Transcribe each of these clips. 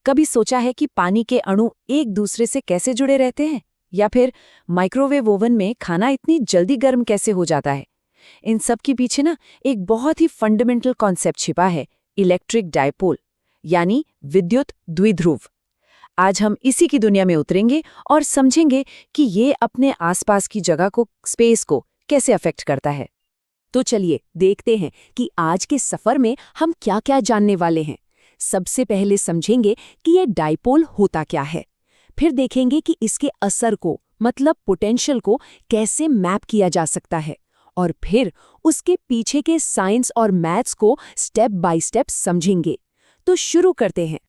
कभी सोचा है कि पानी के अणु एक दूसरे से कैसे जुड़े रहते हैं? या फिर माइक्रोवेव ओवन में खाना इतनी जल्दी गर्म कैसे हो जाता है? इन सब के पीछे ना एक बहुत ही फंडामेंटल कॉन्सेप्ट छिपा है, इलेक्ट्रिक डायपोल, यानी विद्युत द्विध्रुव। आज हम इसी की दुनिया में उतरेंगे और समझेंगे कि ये अपने आसपास की जगह को, स्पेस को कैसे अफेक्ट करता है। तो चलिए देखते हैं कि आज के सफर में हम क्या-क्या जानने वाले हैं। सबसे पहले समझेंगे कि ये डायपोल होता क्या है। फिर देखेंगे कि इसके असर को, मतलब पोटेंशियल को कैसे मैप किया जा सकता है। और फिर उसके पीछे के साइंस और मैथ्स को स्टेप बाय स्टेप समझेंगे। तो शुरू करते हैं।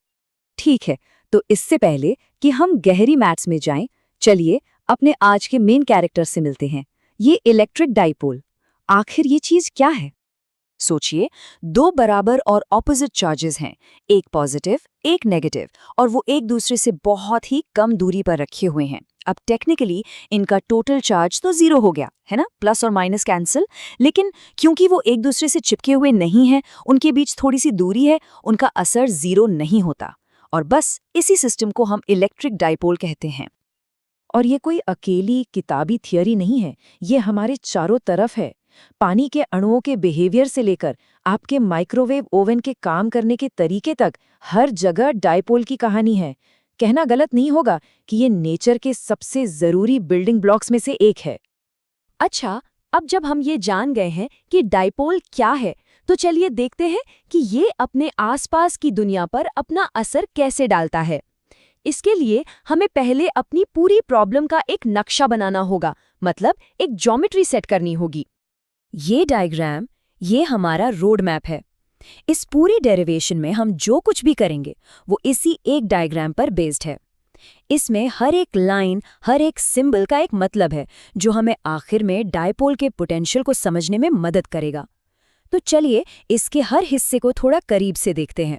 ठीक है, तो इससे पहले कि हम गहरी मैथ्स में जाएं, चलिए अपने आज के मेन कैरेक्टर से मिलते हैं। ये इलेक्ट्रिक डायपोल, आखिर ये चीज क्या है? सोचिए, दो बराबर और ऑपोजिट चार्जेस हैं, एक पॉजिटिव एक नेगेटिव, और वो एक दूसरे से बहुत ही कम दूरी पर रखे हुए हैं। अब टेक्निकली इनका टोटल चार्ज तो जीरो हो गया है ना, प्लस और माइनस कैंसिल। लेकिन क्योंकि वो एक दूसरे से चिपके हुए नहीं हैं, उनके बीच थोड़ी सी दूरी है, उनका असर जीरो नहीं होता। और बस इसी सिस्टम को हम इलेक्ट्रिक डायपोल कहते हैं। और ये कोई अकेली किताबी थियरी नहीं है, ये हमारे चारों तरफ है। पानी के अणुओं के बिहेवियर से लेकर आपके माइक्रोवेव ओवन के काम करने के तरीके तक हर जगह डायपोल की कहानी है। कहना गलत नहीं होगा कि ये नेचर के सबसे जरूरी बिल्डिंग ब्लॉक्स में से एक है। अच्छा, अब जब हम ये जान गए हैं कि डायपोल क्या है, तो चलिए देखते हैं कि ये अपने आसपास की दुनिया पर अपना असर कैसे डालता है। इसके लिए हमें पहले अपनी पूरी प्रॉब्लम का एक नक्शा बनाना होगा, मतलब एक ज्योमेट्री सेट करनी होगी। ये डायग्राम, ये हमारा रोड मैप है। इस पूरी डेरिवेशन में हम जो कुछ भी करेंगे वो इसी एक डायग्राम पर बेस्ड है। इसमें हर एक लाइन, हर एक सिंबल का एक मतलब है, जो हमें आखिर में डायपोल के पोटेंशियल को समझने में मदद करेगा। तो चलिए इसके हर हिस्से को थोड़ा करीब से देखते हैं।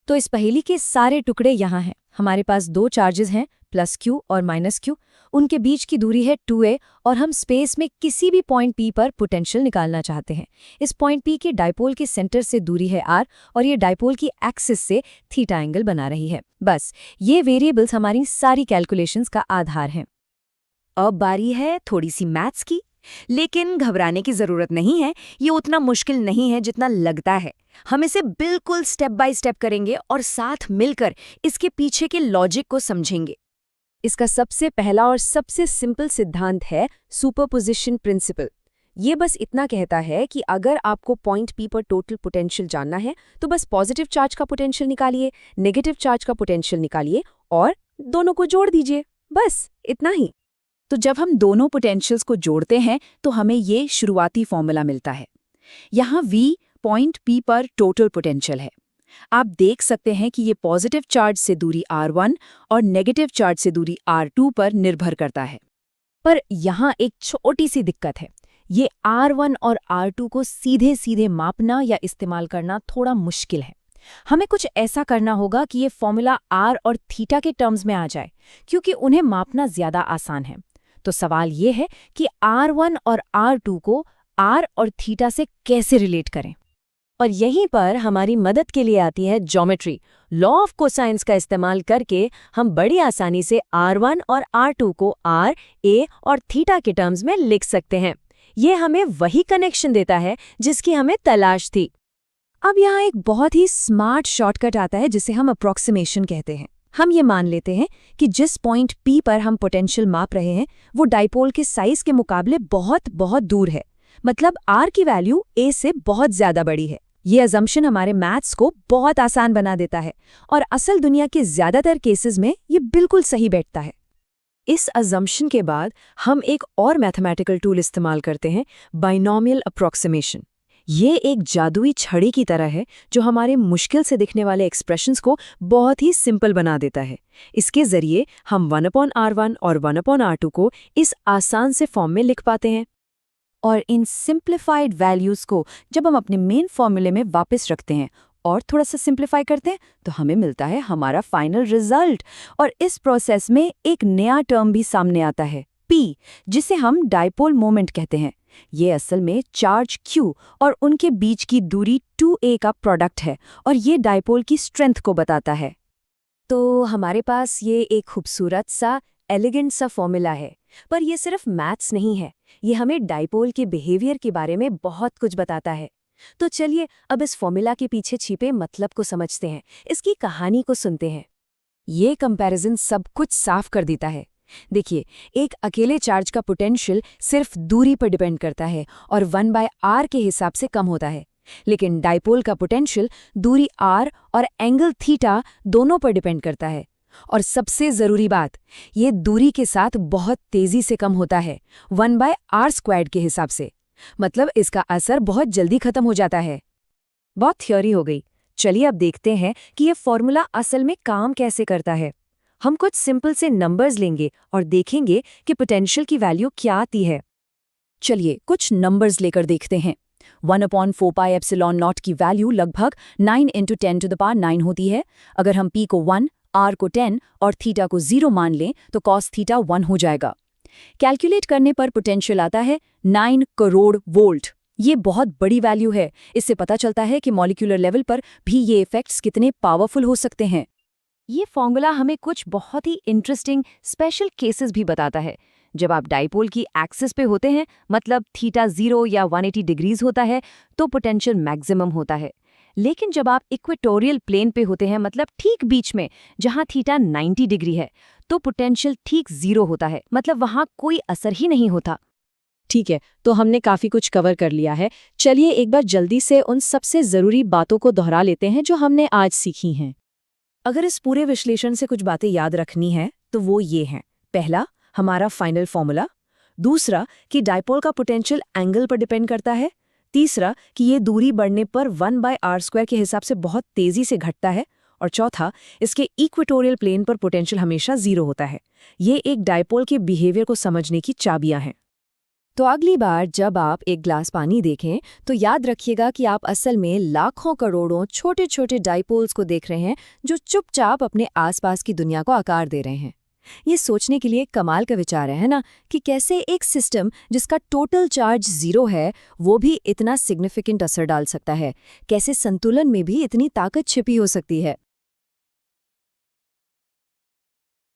तो इस पहेली के सारे टुकड़े यहाँ हैं। हमारे पास दो चार्जेस हैं, प्लस क्यू और माइनस क्यू। उनके बीच की दूरी है 2a, और हम स्पेस में किसी भी पॉइंट P पर पोटेंशियल निकालना चाहते हैं। इस पॉइंट P के डायपोल के सेंटर से दूरी है r, और ये डायपोल की एक्सिस से थीटा एंगल बना रही है। बस ये वेरिएबल्स हमारी सारी कैलकुलेशंस का आधार हैं। अब बारी है थोड़ी सी मैथ्स की, लेकिन घबराने की जरूरत नहीं है। ये उतना मुश्किल नहीं है जितना लगता है। हम इसे बिल्कुल स्टेप बाय स्टेप करेंगे और साथ मिलकर इसके पीछे के लॉजिक को समझेंगे। इसका सबसे पहला और सबसे सिंपल सिद्धांत है सुपरपोजिशन प्रिंसिपल। ये बस इतना कहता है कि अगर आपको पॉइंट P पर टोटल पोटेंशियल जानना है, तो बस पॉजिटिव चार्ज का पोटेंशियल निकालिए, नेगेटिव चार्ज का पोटेंशियल निकालिए और दोनों को जोड़ दीजिए। बस इतना ही। तो जब हम दोनों पोटेंशियल्स को जोड़ते हैं तो हमें ये शुरुआती फॉर्मूला मिलता है। यहाँ V पॉइंट P पर टोटल पोटेंशियल है। आप देख सकते हैं कि ये पॉजिटिव चार्ज से दूरी R1 और नेगेटिव चार्ज से दूरी R2 पर निर्भर करता है। पर यहाँ एक छोटी सी दिक्कत है। ये R1 और R2 को सीधे सीधे मापना या इस्तेमाल करना थोड़ा मुश्किल है। हमें कुछ ऐसा करना होगा कि ये फॉर्मूला R और थीटा के टर्म्स में आ जाए, क्योंकि उन्हें मापना ज्यादा आसान है। तो सवाल ये है कि R1 और R2 को R और थीटा से कैसे रिलेट करें। और यहीं पर हमारी मदद के लिए आती है ज्योमेट्री। लॉ ऑफ कोसाइंस का इस्तेमाल करके हम बड़ी आसानी से R1 और R2 को R, A और थीटा के टर्म्स में लिख सकते हैं। ये हमें वही कनेक्शन देता है जिसकी हमें तलाश थी। अब यहाँ एक बहुत ही स्मार्ट शॉर्टकट आता है जिसे हम अप्रॉक्सिमेशन कहते हैं। हम ये मान लेते हैं कि जिस पॉइंट P पर हम पोटेंशियल माप रहे हैं वो डायपोल के साइज के मुकाबले बहुत बहुत दूर है, मतलब R की वैल्यू A से बहुत ज्यादा बड़ी है। ये अजम्पशन हमारे मैथ्स को बहुत आसान बना देता है और असल दुनिया के ज्यादातर केसेस में ये बिल्कुल सही बैठता है। इस अजम्पशन के बाद हम एक और मैथमेटिकल टूल इस्तेमाल करते हैं, बाइनोमियल अप्रॉक्सिमेशन। ये एक जादुई छड़ी की तरह है जो हमारे मुश्किल से दिखने वाले एक्सप्रेशंस को बहुत ही सिंपल बना देता है। इसके जरिए हम 1/R1 और 1/R2 को इस आसान से फॉर्म में लिख पाते हैं। और इन सिंप्लीफाइड वैल्यूज को जब हम अपने मेन फॉर्मूले में वापस रखते हैं और थोड़ा सा सिंप्लीफाई करते हैं तो हमें मिलता है हमारा फाइनल रिजल्ट। और इस प्रोसेस में एक नया टर्म भी सामने आता है, P, जिसे हम डायपोल मोमेंट कहते हैं। ये असल में चार्ज Q और उनके बीच की दूरी 2a का प्रोडक्ट है और ये डायपोल की स्ट्रेंथ को बताता है। तो हमारे पास ये एक खूबसूरत सा एलिगेंट सा फॉर्मूला है, पर ये सिर्फ मैथ्स नहीं है, ये हमें डाइपोल के बिहेवियर के बारे में बहुत कुछ बताता है। तो चलिए अब इस फॉर्मूला के पीछे छिपे मतलब को समझते हैं, इसकी कहानी को सुनते हैं। ये कंपैरिजन सब कुछ साफ कर देता है। देखिए, एक अकेले चार्ज का पोटेंशियल सिर्फ दूरी पर डिपेंड करता है और 1/r के हिसाब से कम होता है, लेकिन डाइपोल का पोटेंशियल दूरी r और एंगल थीटा दोनों पर डिपेंड करता है। और सबसे जरूरी बात, ये दूरी के साथ बहुत तेजी से कम होता है, 1/r² के हिसाब से। मतलब इसका असर बहुत जल्दी खत्म हो जाता है। बहुत थ्योरी हो गई, चलिए अब देखते हैं कि ये फॉर्मूला असल में काम कैसे करता है। हम कुछ सिंपल से नंबर्स लेंगे और देखेंगे कि पोटेंशियल की वैल्यू क्या आती है। चलिए कुछ नंबर्स लेकर देखते हैं। 1/4πε0 की वैल्यू लगभग 9 × 10⁻⁹ होती है। अगर हम p को 1, r को 10 और थीटा को 0 मान लें तो cos थीटा 1 हो जाएगा। कैलकुलेट करने पर पोटेंशियल आता है 9 करोड़ वोल्ट। ये बहुत बड़ी वैल्यू है। इससे पता चलता है कि मॉलिक्यूलर लेवल पर भी ये इफेक्ट्स कितने पावरफुल हो सकते हैं। ये फॉर्मूला हमें कुछ बहुत ही इंटरेस्टिंग स्पेशल केसेस भी बताता है। जब आप डाइपोल की एक्सिस पे होते हैं, मतलब थीटा 0 या 180 डिग्रीज होता है, तो पोटेंशियल मैक्सिमम होता है। लेकिन जब आप इक्वेटोरियल प्लेन पे होते हैं, मतलब ठीक बीच में, जहां थीटा 90 डिग्री है, तो पोटेंशियल ठीक 0 होता है, मतलब वहां कोई असर ही नहीं होता। ठीक है, तो हमने काफी कुछ कवर कर लिया है। चलिए एक बार जल्दी से उन सबसे जरूरी बातों को दोहरा लेते हैं जो हमने आज सीखी हैं। अगर इस पूरे विश्लेषण से कुछ बातें याद रखनी है तो वो ये हैं। पहला, हमारा फाइनल फॉर्मूला। दूसरा, कि डाइपोल का पोटेंशियल एंगल पर डिपेंड करता है। तीसरा, कि ये दूरी बढ़ने पर 1/r² के हिसाब से बहुत तेजी से घटता है। और चौथा, इसके इक्वेटोरियल प्लेन पर पोटेंशियल हमेशा 0 होता है। ये एक डाइपोल के बिहेवियर को समझने की चाबियां हैं। तो अगली बार जब आप एक ग्लास पानी देखें तो याद रखिएगा कि आप असल में लाखों करोड़ों छोटे छोटे डाइपोल्स को देख रहे हैं जो चुपचाप अपने आसपास की दुनिया को आकार दे रहे हैं। ये सोचने के लिए कमाल का विचार है ना, कि कैसे एक सिस्टम जिसका टोटल चार्ज 0 है वो भी इतना सिग्निफिकेंट असर डाल सकता है, कैसे संतुलन में भी इतनी ताकत छिपी हो सकती है।